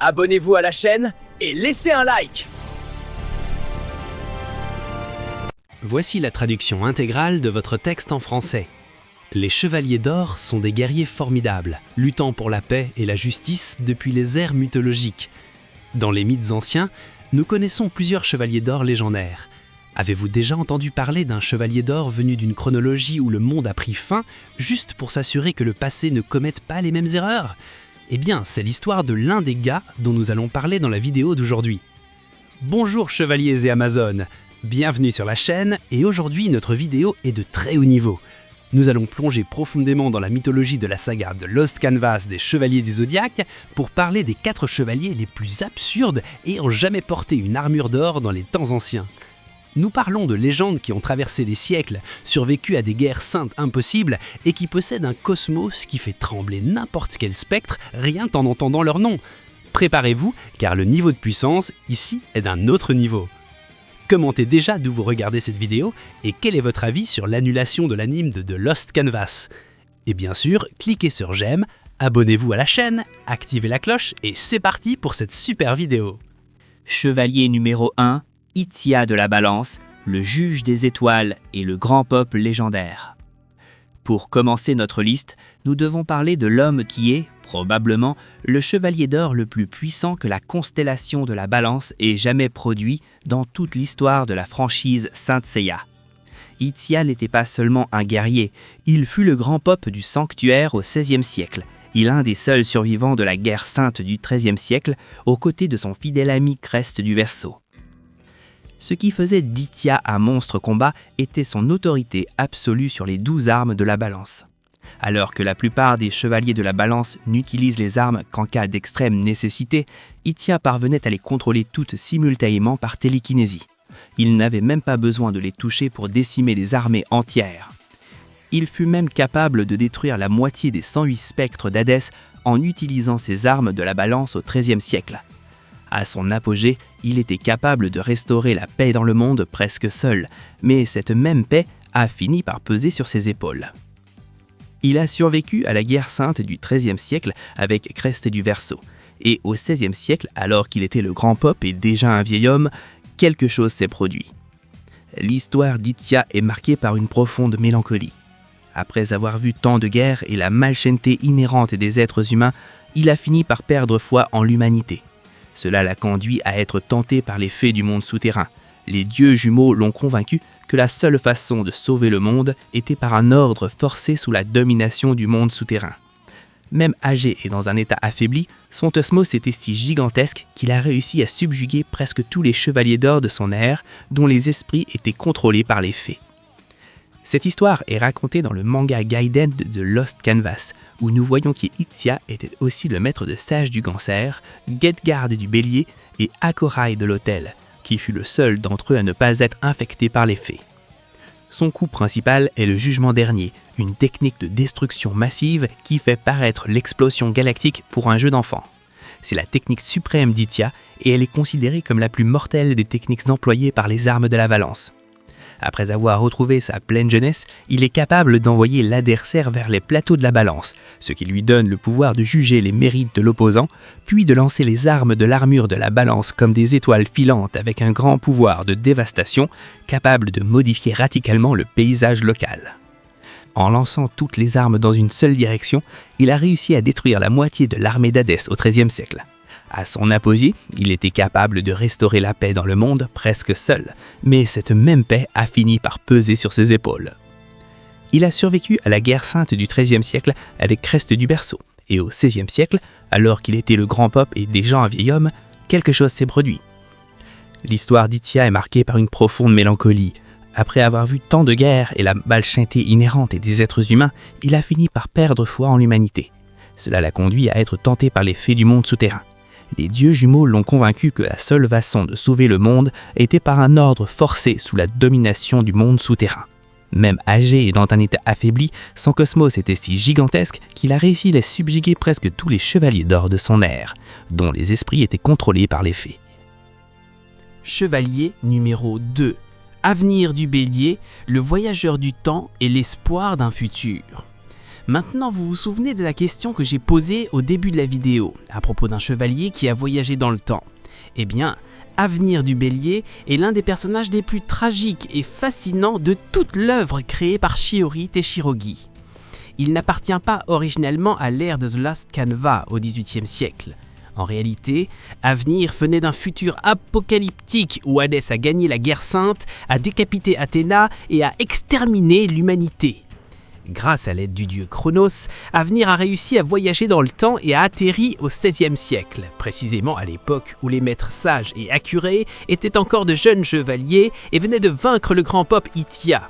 abonnez-vous à la chaîne et laissez un like. Voici la traduction intégrale de votre texte en français. Les chevaliers d'or sont des guerriers formidables, luttant pour la paix et la justice depuis les ères mythologiques. Dans les mythes anciens, nous connaissons plusieurs chevaliers d'or légendaires. Avez-vous déjà entendu parler d'un chevalier d'or venu d'une chronologie où le monde a pris fin, juste pour s'assurer que le passé ne commette pas les mêmes erreurs? Eh bien, c'est l'histoire de l'un des gars dont nous allons parler dans la vidéo d'aujourd'hui. Bonjour chevaliers et amazones, bienvenue sur la chaîne et aujourd'hui notre vidéo est de très haut niveau. Nous allons plonger profondément dans la mythologie de la saga de Lost Canvas des Chevaliers du Zodiaque pour parler des 4 chevaliers les plus absurdes ayant jamais porté une armure d'or dans les temps anciens. Nous parlons de légendes qui ont traversé les siècles, survécu à des guerres saintes impossibles et qui possèdent un cosmos qui fait trembler n'importe quel spectre rien qu'en entendant leur nom. Préparez-vous car le niveau de puissance ici est d'un autre niveau. Commentez déjà d'où vous regardez cette vidéo et quel est votre avis sur l'annulation de l'anime de The Lost Canvas. Et bien sûr, cliquez sur j'aime, abonnez-vous à la chaîne, activez la cloche et c'est parti pour cette super vidéo. Chevalier numéro 1, Itzia de la Balance, le juge des étoiles et le grand peuple légendaire. Pour commencer notre liste, nous devons parler de l'homme qui est, probablement, le chevalier d'or le plus puissant que la constellation de la Balance ait jamais produit dans toute l'histoire de la franchise Saint Seiya. Itzia n'était pas seulement un guerrier, il fut le grand pope du sanctuaire au XVIe siècle. Il est un des seuls survivants de la guerre sainte du XIIIe siècle, aux côtés de son fidèle ami Crest du Verseau. Ce qui faisait d'Itzia un monstre combat était son autorité absolue sur les 12 armes de la Balance. Alors que la plupart des chevaliers de la Balance n'utilisent les armes qu'en cas d'extrême nécessité, Itzia parvenait à les contrôler toutes simultanément par télékinésie. Il n'avait même pas besoin de les toucher pour décimer des armées entières. Il fut même capable de détruire la moitié des 108 spectres d'Hadès en utilisant ses armes de la Balance au XIIIe siècle. À son apogée, il était capable de restaurer la paix dans le monde presque seul, mais cette même paix a fini par peser sur ses épaules. Il a survécu à la guerre sainte du XIIIe siècle avec Crest du Verseau, et au XVIe siècle, alors qu'il était le grand pope et déjà un vieil homme, quelque chose s'est produit. L'histoire d'Itzia est marquée par une profonde mélancolie. Après avoir vu tant de guerres et la malchaîneté inhérente des êtres humains, il a fini par perdre foi en l'humanité. Cela l'a conduit à être tenté par les fées du monde souterrain. Les dieux jumeaux l'ont convaincu que la seule façon de sauver le monde était par un ordre forcé sous la domination du monde souterrain. Même âgé et dans un état affaibli, son cosmos était si gigantesque qu'il a réussi à subjuguer presque tous les chevaliers d'or de son ère, dont les esprits étaient contrôlés par les fées. Cette histoire est racontée dans le manga Gaiden de Lost Canvas, où nous voyons qu'Itzia était aussi le maître de Sage du Cancer, Guetgard du Bélier et Akorai de l'Autel, qui fut le seul d'entre eux à ne pas être infecté par les fées. Son coup principal est le Jugement Dernier, une technique de destruction massive qui fait paraître l'explosion galactique pour un jeu d'enfant. C'est la technique suprême d'Itzia et elle est considérée comme la plus mortelle des techniques employées par les armes de la Balance. Après avoir retrouvé sa pleine jeunesse, il est capable d'envoyer l'adversaire vers les plateaux de la Balance, ce qui lui donne le pouvoir de juger les mérites de l'opposant, puis de lancer les armes de l'armure de la Balance comme des étoiles filantes avec un grand pouvoir de dévastation, capable de modifier radicalement le paysage local. En lançant toutes les armes dans une seule direction, il a réussi à détruire la moitié de l'armée d'Hadès au XIIIe siècle. À son apogée, il était capable de restaurer la paix dans le monde presque seul, mais cette même paix a fini par peser sur ses épaules. Il a survécu à la guerre sainte du XIIIe siècle avec Crest du Berceau, et au XVIe siècle, alors qu'il était le grand pope et déjà un vieil homme, quelque chose s'est produit. L'histoire d'Itzia est marquée par une profonde mélancolie. Après avoir vu tant de guerres et la malchaîneté inhérente des êtres humains, il a fini par perdre foi en l'humanité. Cela l'a conduit à être tenté par les fées du monde souterrain. Les dieux jumeaux l'ont convaincu que la seule façon de sauver le monde était par un ordre forcé sous la domination du monde souterrain. Même âgé et dans un état affaibli, son cosmos était si gigantesque qu'il a réussi à subjuguer presque tous les chevaliers d'or de son ère, dont les esprits étaient contrôlés par les fées. Chevalier numéro 2. Avenir du Bélier, le voyageur du temps et l'espoir d'un futur. Maintenant, vous vous souvenez de la question que j'ai posée au début de la vidéo, à propos d'un chevalier qui a voyagé dans le temps. Eh bien, Avenir du Bélier est l'un des personnages les plus tragiques et fascinants de toute l'œuvre créée par Shiori Teshirogi. Il n'appartient pas originellement à l'ère de The Last Canva au XVIIIe siècle. En réalité, Avenir venait d'un futur apocalyptique où Hadès a gagné la guerre sainte, a décapité Athéna et a exterminé l'humanité. Grâce à l'aide du dieu Chronos, Avenir a réussi à voyager dans le temps et a atterri au XVIe siècle, précisément à l'époque où les maîtres sages et accurés étaient encore de jeunes chevaliers et venaient de vaincre le grand pope Itia.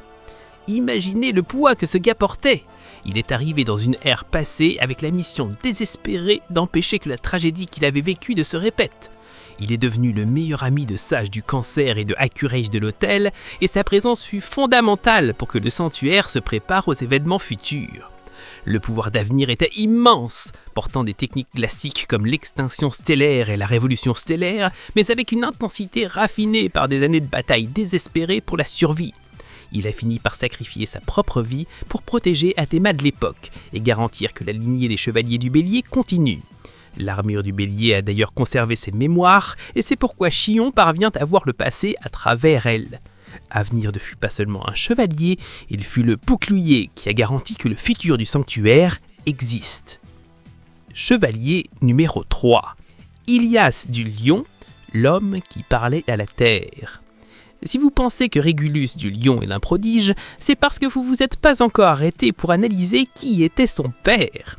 Imaginez le poids que ce gars portait! Il est arrivé dans une ère passée avec la mission désespérée d'empêcher que la tragédie qu'il avait vécue ne se répète. Il est devenu le meilleur ami de Sage du Cancer et de Accurage de l'Autel, et sa présence fut fondamentale pour que le sanctuaire se prépare aux événements futurs. Le pouvoir d'Avenir était immense, portant des techniques classiques comme l'extinction stellaire et la révolution stellaire, mais avec une intensité raffinée par des années de bataille désespérées pour la survie. Il a fini par sacrifier sa propre vie pour protéger Athéma de l'époque et garantir que la lignée des chevaliers du Bélier continue. L'armure du Bélier a d'ailleurs conservé ses mémoires, et c'est pourquoi Chion parvient à voir le passé à travers elle. Avenir ne fut pas seulement un chevalier, il fut le bouclier qui a garanti que le futur du sanctuaire existe. Chevalier numéro 3. Ilias du Lion, l'homme qui parlait à la terre. Si vous pensez que Régulus du Lion est l'un prodige, c'est parce que vous vous êtes pas encore arrêté pour analyser qui était son père.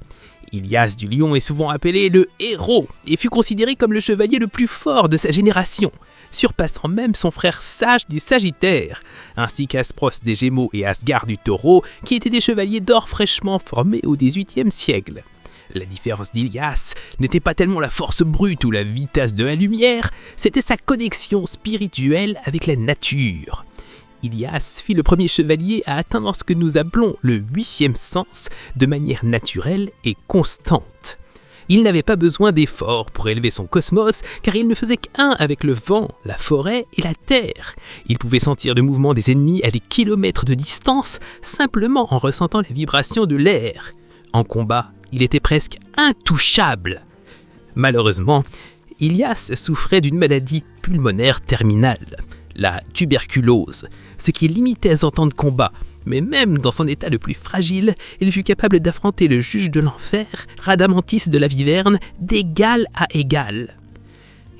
Ilias du Lion est souvent appelé le héros et fut considéré comme le chevalier le plus fort de sa génération, surpassant même son frère Sage du Sagittaire, ainsi qu'Aspros des Gémeaux et Asgard du Taureau, qui étaient des chevaliers d'or fraîchement formés au XVIIIe siècle. La différence d'Ilias n'était pas tellement la force brute ou la vitesse de la lumière, c'était sa connexion spirituelle avec la nature. Ilias fit le premier chevalier à atteindre ce que nous appelons le 8e sens de manière naturelle et constante. Il n'avait pas besoin d'efforts pour élever son cosmos, car il ne faisait qu'un avec le vent, la forêt et la terre. Il pouvait sentir le mouvement des ennemis à des kilomètres de distance, simplement en ressentant les vibrations de l'air. En combat, il était presque intouchable. Malheureusement, Ilias souffrait d'une maladie pulmonaire terminale, la tuberculose, ce qui limitait son temps de combat, mais même dans son état le plus fragile, il fut capable d'affronter le juge de l'enfer, Rhadamanthys de la Viverne, d'égal à égal.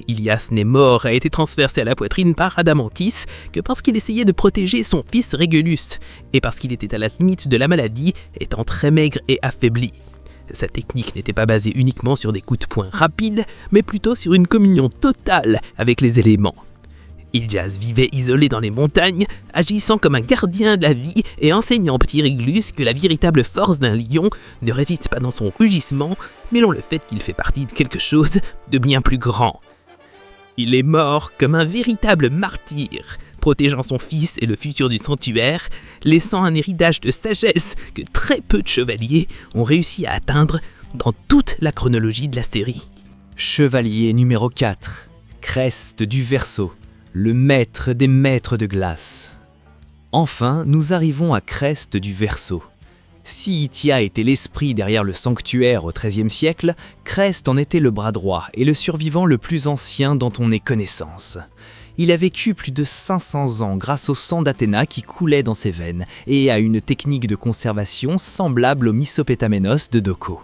Ilias n'est mort, a été transpercé à la poitrine par Rhadamanthys que parce qu'il essayait de protéger son fils Régulus, et parce qu'il était à la limite de la maladie, étant très maigre et affaibli. Sa technique n'était pas basée uniquement sur des coups de poing rapides, mais plutôt sur une communion totale avec les éléments. Ilias vivait isolé dans les montagnes, agissant comme un gardien de la vie et enseignant au petit Régulus que la véritable force d'un lion ne réside pas dans son rugissement, mais dans le fait qu'il fait partie de quelque chose de bien plus grand. Il est mort comme un véritable martyr, protégeant son fils et le futur du sanctuaire, laissant un héritage de sagesse que très peu de chevaliers ont réussi à atteindre dans toute la chronologie de la série. Chevalier numéro 4, Crest du Verseau, le maître des maîtres de glace. Enfin, nous arrivons à Crest du Verseau. Si Itia était l'esprit derrière le sanctuaire au XIIIe siècle, Crest en était le bras droit et le survivant le plus ancien dont on ait connaissance. Il a vécu plus de 500 ans grâce au sang d'Athéna qui coulait dans ses veines et à une technique de conservation semblable au Misopétamenos de Doko.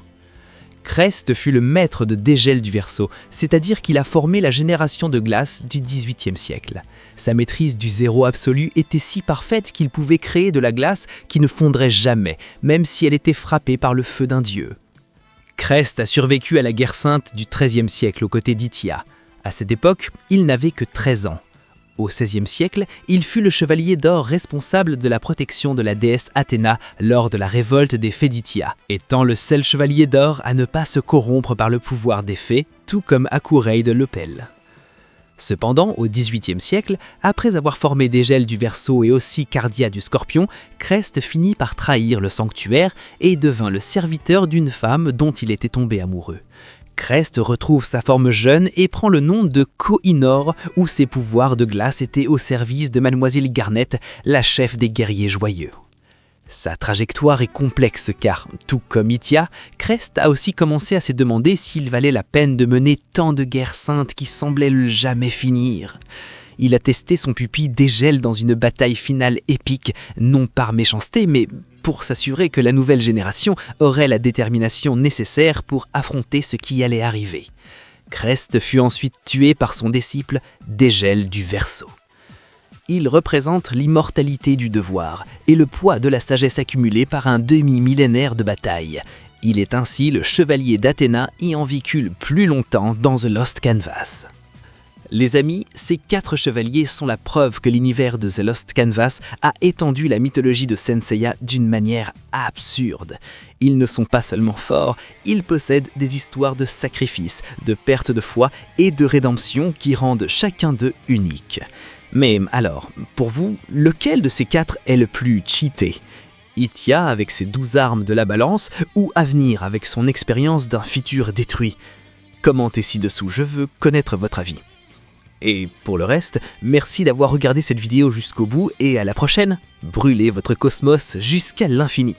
Crest fut le maître de dégel du Verseau, c'est-à-dire qu'il a formé la génération de glace du XVIIIe siècle. Sa maîtrise du zéro absolu était si parfaite qu'il pouvait créer de la glace qui ne fondrait jamais, même si elle était frappée par le feu d'un dieu. Crest a survécu à la guerre sainte du XIIIe siècle aux côtés d'Itia. À cette époque, il n'avait que 13 ans. Au XVIe siècle, il fut le chevalier d'or responsable de la protection de la déesse Athéna lors de la révolte des fées d'Itia, étant le seul chevalier d'or à ne pas se corrompre par le pouvoir des fées, tout comme Accurage de l'Opel. Cependant, au XVIIIe siècle, après avoir formé Dégel du Verseau et aussi Cardia du Scorpion, Crest finit par trahir le sanctuaire et devint le serviteur d'une femme dont il était tombé amoureux. Crest retrouve sa forme jeune et prend le nom de Koh-i-Noor, où ses pouvoirs de glace étaient au service de Mademoiselle Garnet, la chef des guerriers joyeux. Sa trajectoire est complexe car, tout comme Itia, Crest a aussi commencé à se demander s'il valait la peine de mener tant de guerres saintes qui semblaient le jamais finir. Il a testé son pupille dégel dans une bataille finale épique, non par méchanceté, mais pour s'assurer que la nouvelle génération aurait la détermination nécessaire pour affronter ce qui allait arriver. Crest fut ensuite tué par son disciple Dégel du Verseau. Il représente l'immortalité du devoir et le poids de la sagesse accumulée par un demi-millénaire de bataille. Il est ainsi le chevalier d'Athéna ayant vécu le plus longtemps dans The Lost Canvas. Les amis, ces 4 chevaliers sont la preuve que l'univers de The Lost Canvas a étendu la mythologie de Saint Seiya d'une manière absurde. Ils ne sont pas seulement forts, ils possèdent des histoires de sacrifice, de perte de foi et de rédemption qui rendent chacun d'eux unique. Mais alors, pour vous, lequel de ces 4 est le plus cheaté ? Itia avec ses 12 armes de la balance ou Avenir avec son expérience d'un futur détruit ? Commentez ci-dessous, je veux connaître votre avis. Et pour le reste, merci d'avoir regardé cette vidéo jusqu'au bout et à la prochaine. Brûlez votre cosmos jusqu'à l'infini.